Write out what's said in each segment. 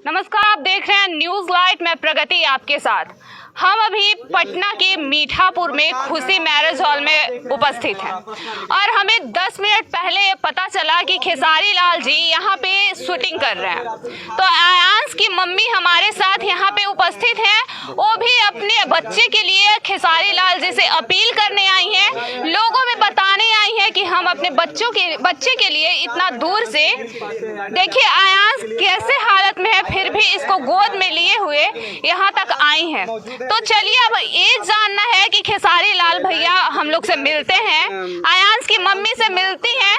नमस्कार, आप देख रहे हैं न्यूज लाइट में प्रगति आपके साथ। हम अभी पटना के मीठापुर में खुशी मैरिज हॉल में उपस्थित हैं और हमें 10 मिनट पहले पता चला कि खेसारी लाल जी यहाँ पे शूटिंग कर रहे हैं। तो आयांश की मम्मी हमारे साथ यहाँ पे उपस्थित हैं, वो भी अपने बच्चे के लिए खेसारी लाल जी से अपील करने आई हैं, लोगों में बताने आई हैं कि हम अपने बच्चे के लिए इतना दूर से, देखिए आयांश कैसे हालत में है, फिर भी इसको गोद में लिए हुए यहाँ तक आई हैं। तो चलिए अब ये जानना है कि खेसारी लाल भैया हम लोग से मिलते हैं, आयांश की मम्मी से मिलती हैं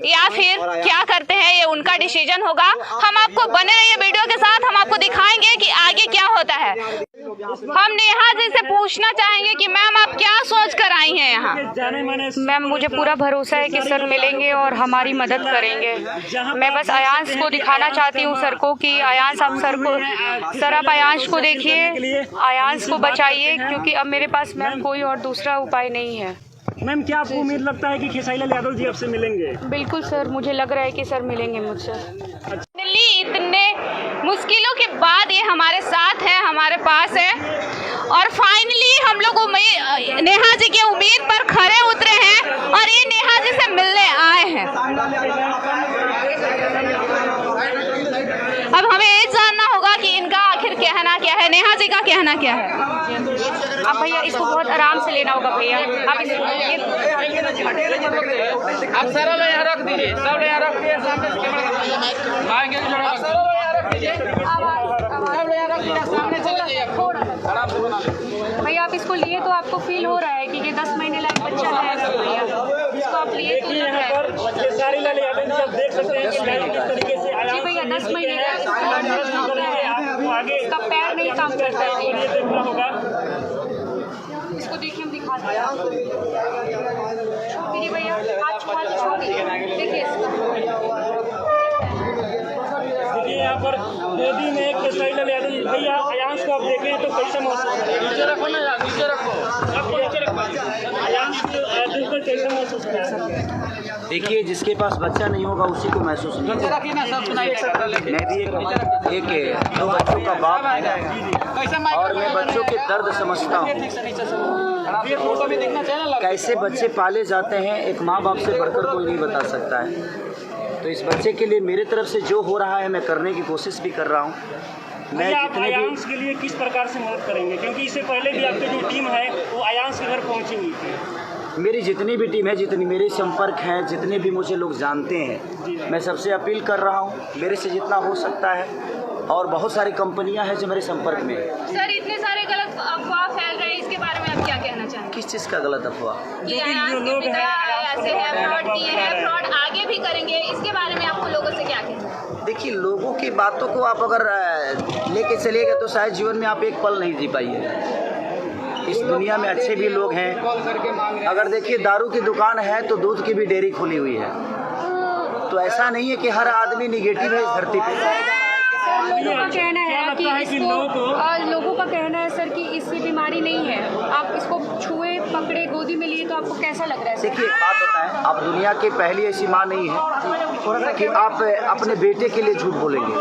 या फिर क्या करते हैं, ये उनका डिसीजन होगा। हम आपको बने रहिए वीडियो के साथ, हम आपको दिखाएंगे कि आगे क्या होता है। हम नेहा जी से पूछना चाहेंगे कि मैम आप क्या सोच कर आई हैं यहाँ? मैम मुझे पूरा भरोसा है कि सर मिलेंगे और हमारी मदद करेंगे। मैं बस आयांश को दिखाना चाहती हूँ सर को कि आयांश आप सर आप आयांश को देखिए, आयांश को बचाइए, क्योंकि अब मेरे पास मैम कोई और दूसरा उपाय नहीं है। मैम क्या आपको उम्मीद लगता है कि खेसारी लाल यादव जी आपसे मिलेंगे? बिल्कुल सर, मुझे लग रहा है कि सर मिलेंगे मुझसे। इतने मुश्किलों के बाद ये हमारे साथ है, हमारे पास है और फाइनली हम लोग नेहा जी की उम्मीद पर खरे उतरे हैं और ये नेहा जी से मिलने आए हैं। अब हमें ये जानना होगा कि इनका आखिर कहना क्या है, नेहा जी का कहना क्या है। अब भैया इसको बहुत आराम से लेना होगा भैया, आप इसको आप सारा लो यहाँ रख दीजिए, सब यहाँ रख दिए सामने भैया आप इसको लिए तो आपको फील हो रहा है कि ये 10 महीने लायक बच्चा है भैया, इसको आप लिए तो लग रहा है। खेसारी लाल यादव जी आप देख सकते हैं कि किस तरीके से जी भैया 10 महीने आगे इसका पैर नहीं काम करता है, ये देखना होगा। इसको देखिए हम दिखाते हैं। छोड़ दीजिए भैया, हाथ छुपा के छोड़ दीजिए, देखिए देखिए यहाँ पर गोदी में खेसारी लाल यादव जी भैया, आयांश को आप देखें तो कैसे महसूस हो रहा है? नीचे रखो ना, नीचे रखो, आयांश दिल पर कैसे महसूस कर रहा है? देखिए, जिसके पास बच्चा नहीं होगा उसी को महसूस नहीं होगा। मैं भी एक दो बच्चों का बाप हूँ और मैं बच्चों के दर्द समझता हूँ। कैसे बच्चे पाले जाते हैं एक माँ बाप से बढ़कर कोई नहीं बता सकता है। तो इस बच्चे के लिए मेरी तरफ से जो हो रहा है मैं करने की कोशिश भी कर रहा हूँ। मैं जितने भी आयांश के लिए किस प्रकार से मदद करेंगे, क्योंकि इससे पहले भी आपकी जो टीम है वो आयांश के घर पहुँची हुई थी। मेरी जितनी भी टीम है, जितनी मेरे संपर्क हैं, जितने भी मुझे लोग जानते हैं, मैं सबसे अपील कर रहा हूँ मेरे से जितना हो सकता है। और बहुत सारी कंपनियां हैं जो मेरे संपर्क में है। सर इतने सारे गलत अफवाह फैल रहे हैं, इसके बारे में आप क्या कहना चाहेंगे? किस चीज़ का गलत अफवाह? कि आयांश के पिता ऐसे हैं, फ्रॉड किए हैं, फ्रॉड आगे भी करेंगे, इसके बारे में आपको लोगों से क्या कहना है? देखिए, लोगों की बातों को आप अगर लेके चलेगा तो शायद जीवन में आप एक पल नहीं जी पाइए। इस दुनिया में अच्छे भी लोग हैं। अगर देखिए दारू की दुकान है तो दूध की भी डेयरी खुली हुई है। तो ऐसा नहीं है कि हर आदमी निगेटिव है इस धरती पे। लोगों का कहना है कि इसको, लोगों का कहना है सर कि इससे बीमारी नहीं है, आप इसको छुए पकड़े गोदी में लिए तो आपको कैसा लग रहा है? देखिए बात बताएं, आप दुनिया की पहली ऐसी माँ नहीं है कि आप अपने बेटे के लिए झूठ बोलेंगे।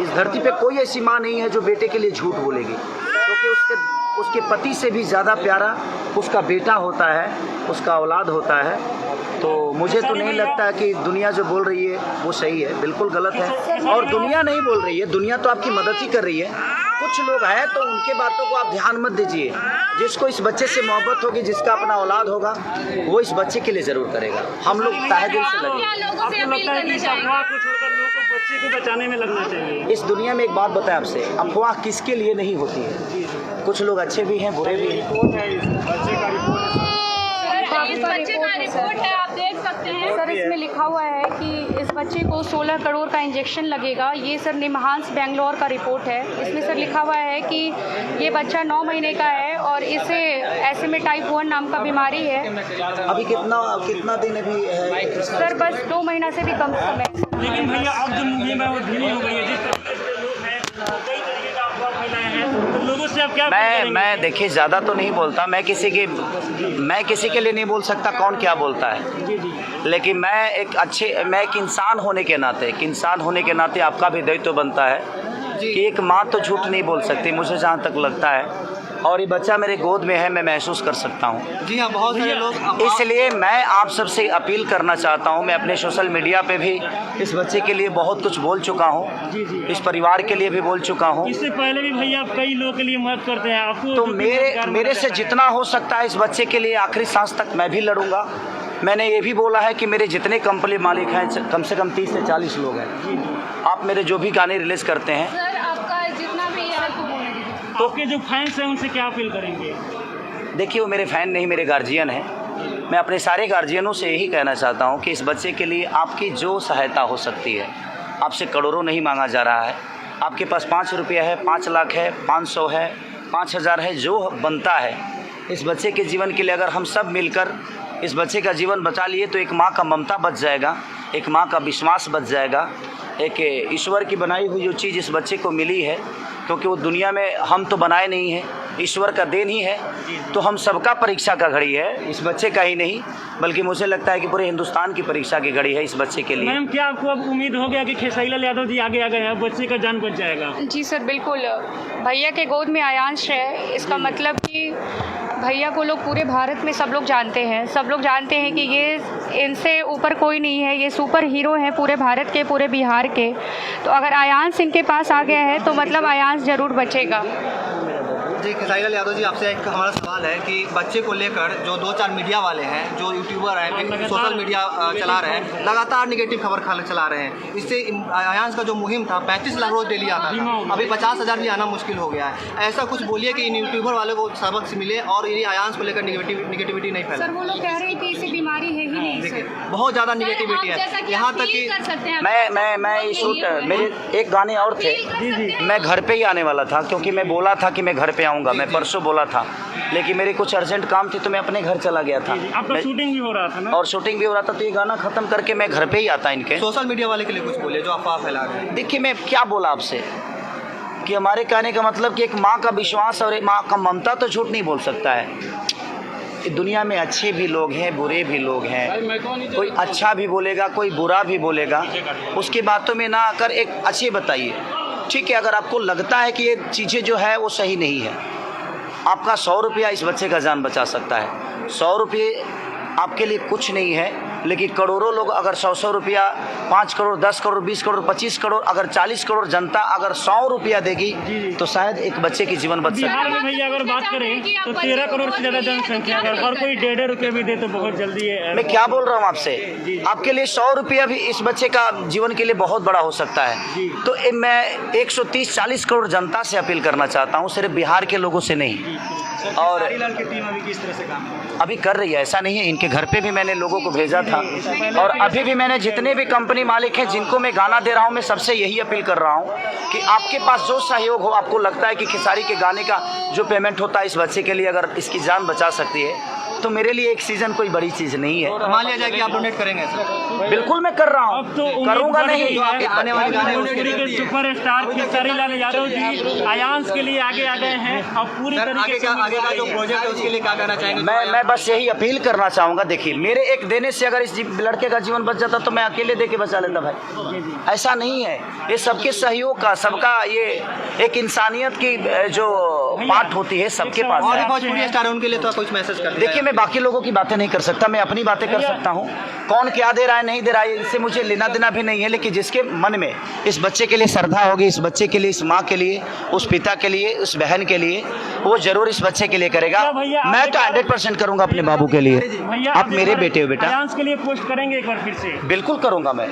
इस धरती पे कोई ऐसी माँ नहीं है जो बेटे के लिए झूठ बोलेगी, क्योंकि उसके पति से भी ज़्यादा प्यारा उसका बेटा होता है, उसका औलाद होता है। तो मुझे तो नहीं लगता कि दुनिया जो बोल रही है वो सही है, बिल्कुल गलत है। और दुनिया नहीं बोल रही है, दुनिया तो आपकी मदद ही कर रही है। कुछ लोग हैं तो उनके बातों को आप ध्यान मत दीजिए। जिसको इस बच्चे से मोहब्बत होगी, जिसका अपना औलाद होगा, वो इस बच्चे के लिए ज़रूर करेगा। हम लोग तहे दिल से लगे। आपको लगता है कि इस अफवाह को छोड़कर लोगों को बच्चे को बचाने में लगना चाहिए? इस दुनिया में एक बात बताएं आपसे, अफवाह किसके लिए नहीं होती है। कुछ लोग अच्छे भी हैं, बुरे भी हैं। इस बच्चे का रिपोर्ट है, आप देख सकते हैं सर। इसमें लिखा हुआ है कि इस बच्चे को 16 करोड़ का इंजेक्शन लगेगा। ये सर निमहांस बेंगलोर का रिपोर्ट है। इसमें सर लिखा हुआ है कि ये बच्चा 9 महीने का है और इसे ऐसे में टाइप 1 नाम का बीमारी है। अभी कितना दिन अभी है सर? बस 2 महीना से भी कम समय। लेकिन भैया अब जो मूवी में वो ढीली हो गई है, जिस तरीके से लोग हैं कई तरीके का अफवाह फैलाए हैं, तो लोगों से आप क्या अपील करेंगे? मैं देखिए ज़्यादा तो नहीं बोलता, मैं किसी के लिए नहीं बोल सकता कौन क्या बोलता है, जी जी, लेकिन मैं एक इंसान होने के नाते आपका भी दायित्व बनता है कि एक माँ तो झूठ नहीं बोल सकती, मुझे जहाँ तक लगता है। और ये बच्चा मेरे गोद में है, मैं महसूस कर सकता हूँ। जी हाँ, बहुत सारे लोग इसलिए मैं आप सबसे अपील करना चाहता हूँ, मैं अपने सोशल मीडिया पे भी इस बच्चे के लिए बहुत कुछ बोल चुका हूँ, जी जी। इस परिवार के लिए भी बोल चुका हूँ। इससे पहले भी भैया आप कई लोगों के लिए मदद करते हैं, आपको तो जो भी रोजगार मेरे मिला से जाता है। जितना हो सकता है इस बच्चे के लिए आखिरी सांस तक मैं भी लड़ूंगा। मैंने ये भी बोला है कि मेरे जितने कंपनी मालिक हैं कम से कम 30 से 40 लोग हैं, आप मेरे जो भी गाने रिलीज़ करते हैं सर आपका जितना भी तो आपके जो फैंस हैं उनसे क्या अपील करेंगे? देखिए वो मेरे फ़ैन नहीं, मेरे गार्जियन हैं। मैं अपने सारे गार्जियनों से यही कहना चाहता हूँ कि इस बच्चे के लिए आपकी जो सहायता हो सकती है, आपसे करोड़ों नहीं मांगा जा रहा है, आपके पास 5 रुपया है, 5 लाख है, 500 है, 5000 है, जो बनता है इस बच्चे के जीवन के लिए अगर हम सब मिलकर इस बच्चे का जीवन बचा लिए तो एक माँ का ममता बच जाएगा, एक माँ का विश्वास बच जाएगा, एक ईश्वर की बनाई हुई जो चीज़ इस बच्चे को मिली है, क्योंकि वो दुनिया में हम तो बनाए नहीं हैं, ईश्वर का देन ही है, तो हम सबका परीक्षा का घड़ी है, इस बच्चे का ही नहीं बल्कि मुझे लगता है कि पूरे हिंदुस्तान की परीक्षा की घड़ी है इस बच्चे के लिए। मैम क्या आपको अब उम्मीद हो गया कि खेसारी लाल यादव जी आगे आ गए हैं, बच्चे का जान बच जाएगा? जी सर बिल्कुल, भैया के गोद में आयांश है, इसका मतलब कि भैया को लोग पूरे भारत में सब लोग जानते हैं, सब लोग जानते हैं कि ये इनसे ऊपर कोई नहीं है, ये सुपर हीरो हैं पूरे भारत के, पूरे बिहार के। तो अगर आयांश इनके पास आ गया है तो मतलब आयांश ज़रूर बचेगा। जी खेसारी लाल यादव जी, आपसे एक हमारा सवाल है कि बच्चे को लेकर जो 2-4 मीडिया वाले हैं, जो यूट्यूबर हैं, सोशल मीडिया चला रहे हैं, लगातार निगेटिव खबर चला रहे हैं। इससे आयांश का जो मुहिम था 35 लाख रोज डेली आता था, अभी 50,000 भी आना मुश्किल हो गया है। ऐसा कुछ बोलिए कि इन यूट्यूबर वालों को सबक से मिले और ये आयांश को लेकर निगेटिविटी नहीं फैले। सर वो लोग कह रहे हैं कि इसे बीमारी है ही नहीं। देखिए बहुत ज़्यादा निगेटिविटी है, यहाँ तक कि मैं इस वक्त मेरे एक गाने और थे, मैं घर पे ही आने वाला था क्योंकि मैं बोला था कि मैं घर पे आऊँगा, मैं परसों बोला था, लेकिन मेरे कुछ अर्जेंट काम थे तो मैं अपने घर चला गया था। आपका शूटिंग भी हो रहा था ना? और शूटिंग भी हो रहा था, तो ये गाना ख़त्म करके मैं घर पे ही आता इनके। सोशल मीडिया वाले के लिए कुछ बोलिए जो अफवाह फैला रहे हैं। देखिए मैं क्या बोला आपसे कि हमारे कहने का मतलब कि एक माँ का विश्वास और एक माँ का ममता तो झूठ नहीं बोल सकता है। दुनिया में अच्छे भी लोग हैं, बुरे भी लोग हैं, कोई अच्छा भी बोलेगा, कोई बुरा भी बोलेगा, उसकी बातों में ना आकर एक अच्छे बताइए। ठीक है, अगर आपको लगता है कि ये चीज़ें जो है वो सही नहीं है, आपका 100 रुपया इस बच्चे का जान बचा सकता है। 100 रुपये आपके लिए कुछ नहीं है, लेकिन करोड़ों लोग अगर 100 रुपया, 5 करोड़, 10 करोड़, 20 करोड़, 25 करोड़, अगर 40 करोड़ जनता अगर 100 रुपया देगी तो शायद एक बच्चे की जीवन बच सकता है। बिहार में भैया अगर बात करें तो 13 करोड़ से ज़्यादा जनसंख्या, अगर हर कोई 1.5 रुपये भी दे तो बहुत जल्दी है। मैं क्या बोल रहा हूँ आपसे, आपके लिए 100 रुपया भी इस बच्चे का जीवन के लिए बहुत बड़ा हो सकता है। तो मैं 130-40 करोड़ जनता से अपील करना चाहता हूँ, सिर्फ बिहार के लोगों से नहीं। और की टीम अभी किस तरह से काम अभी कर रही है, ऐसा नहीं है, इनके घर पे भी मैंने लोगों को भेजा था, और अभी भी मैंने जितने भी कंपनी मालिक हैं जिनको मैं गाना दे रहा हूँ, मैं सबसे यही अपील कर रहा हूँ कि आपके पास जो सहयोग हो, आपको लगता है कि खेसारी के गाने का जो पेमेंट होता है इस बच्चे के लिए अगर इसकी जान बचा सकती है तो मेरे लिए एक सीज़न कोई बड़ी चीज़ नहीं है। मान लिया जाए कि आप डोनेट करेंगे सर? बिल्कुल मैं कर रहा अब तो हूँ, करूँगा नहीं। आने वाले गाने भोजपुरी के सुपर स्टार खेसारी लाल यादव जी आयांश के लिए आगे आ गए हैं और पूरी तरीके से आगे का जो प्रोजेक्ट है उसके लिए क्या कहना चाहेंगे? मैं बस यही अपील करना चाहूँगा। देखिए मेरे एक देने से अगर इस लड़के का जीवन बच जाता तो मैं अकेले दे के बचा लेता भाई, ऐसा नहीं है। ये सबके सहयोग का, सबका ये एक इंसानियत की जो बात होती है सबके पास और है। भोजपुरी स्टार है उनके लिए तो कुछ मैसेज कर देखिए मैं बाकी लोगों की बातें नहीं कर सकता, मैं अपनी बातें कर सकता हूँ। कौन क्या दे रहा है नहीं दे रहा है इससे मुझे लेना देना भी नहीं है, लेकिन जिसके मन में इस बच्चे के लिए श्रद्धा होगी, इस बच्चे के लिए, इस माँ के लिए, उस पिता के लिए, उस बहन के लिए, वो जरूर इस बच्चे के लिए करेगा। मैं तो 100% करूँगा अपने बाबू के लिए। आप मेरे बेटे हो बेटा। आयांश के लिए पोस्ट करेंगे एक बार फिर से? बिल्कुल करूँगा, मैं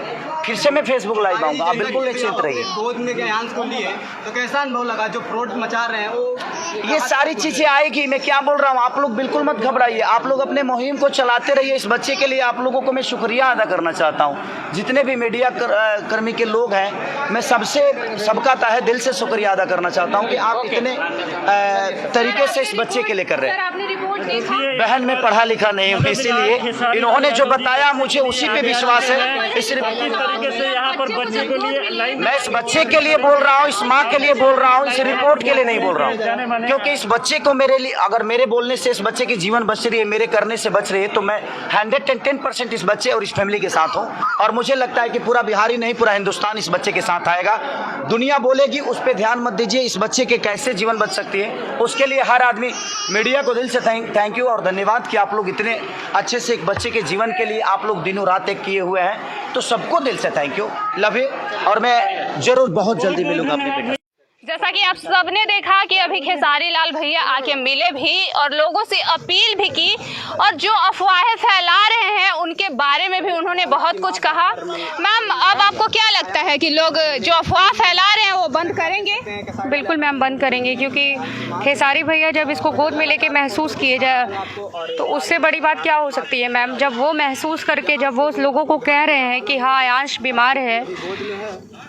फिर से मैं फेसबुक लाइव आऊँगा, आप बिल्कुल निश्चिंत रहिए। गोद में आयांश को लिए तो कैसा अनुभव लगा? जो फ्रॉड मचा रहे हैं वो ये सारी चीज़ें आएगी, मैं क्या बोल रहा हूँ, आप लोग बिल्कुल मत घबराइए, आप लोग अपने मुहिम को चलाते रहिए। इस बच्चे के लिए आप लोगों को मैं शुक्रिया अदा करना चाहता हूँ। जितने भी मीडिया कर्मी के लोग हैं, मैं सबका तहे दिल से शुक्रिया अदा करना चाहता हूँ कि आप इतने तरीके से इस बच्चे के लिए कर रहे हैं। सर आपने रिपोर्ट बहन में पढ़ा लिखा नहीं हूँ, इसीलिए इन्होंने जो बताया मुझे उसी पे विश्वास है। किस तरीके से यहाँ पर बच्चे के लिए लाइन, मैं इस बच्चे के लिए बोल रहा हूँ, इस माँ के लिए बोल रहा हूँ, इस रिपोर्ट के लिए नहीं बोल रहा हूँ, क्योंकि इस बच्चे को मेरे लिए, अगर मेरे बोलने से इस बच्चे की जीवन बच रही है, मेरे करने से बच रही है, तो मैं 110% इस बच्चे और इस फैमिली के साथ हूँ। और मुझे लगता है कि पूरा बिहार ही नहीं, पूरा हिंदुस्तान इस बच्चे के साथ आएगा। दुनिया बोलेगी उस पर ध्यान मत दीजिए, इस बच्चे के कैसे जीवन बच सकती है उसके लिए हर आदमी, मीडिया को दिल से थैंक यू और धन्यवाद कि आप लोग इतने अच्छे से एक बच्चे के जीवन के लिए आप लोग दिनों रात एक किए हुए हैं, तो सबको दिल से थैंक यू, लव यू। और मैं जरूर बहुत जल्दी मिलूंगा अपने बेटे। जैसा कि आप सबने देखा कि अभी खेसारी लाल भैया आके मिले भी और लोगों से अपील भी की, और जो अफवाहें फैला रहे हैं उनके बारे में भी उन्होंने बहुत कुछ कहा। मैम, अब आपको क्या लगता है कि लोग जो अफवाह फैला रहे हैं वो बंद करेंगे? बिल्कुल मैम, बंद करेंगे, क्योंकि खेसारी भैया जब इसको गोद में लेके महसूस किए जाए तो उससे बड़ी बात क्या हो सकती है मैम। जब वो महसूस करके, जब वो लोगों को कह रहे हैं कि हाँ आयांश बीमार है,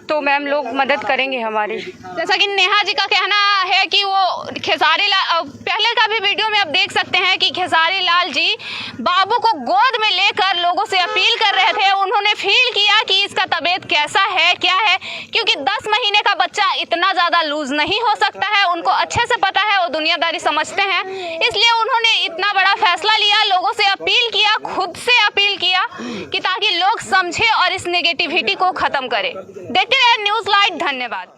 तो मैम लोग मदद करेंगे हमारी। जैसा कि नेहा जी का कहना है कि वो खेसारी लाल, पहले का भी वीडियो में आप देख सकते हैं कि खेसारी लाल जी बाबू को गोद में लेकर लोगों से अपील कर रहे थे। उन्होंने फील किया कि इसका तबीयत कैसा है, क्या है, क्योंकि 10 महीने का बच्चा इतना ज़्यादा लूज नहीं हो सकता है। उनको अच्छे से पता है, वो दुनियादारी समझते हैं, इसलिए उन्होंने इतना बड़ा फैसला लिया, लोगों से अपील किया, खुद से अपील किया कि ताकि लोग समझे और इस नेगेटिविटी को ख़त्म करें। देखते रहे न्यूज़ लाइट। धन्यवाद।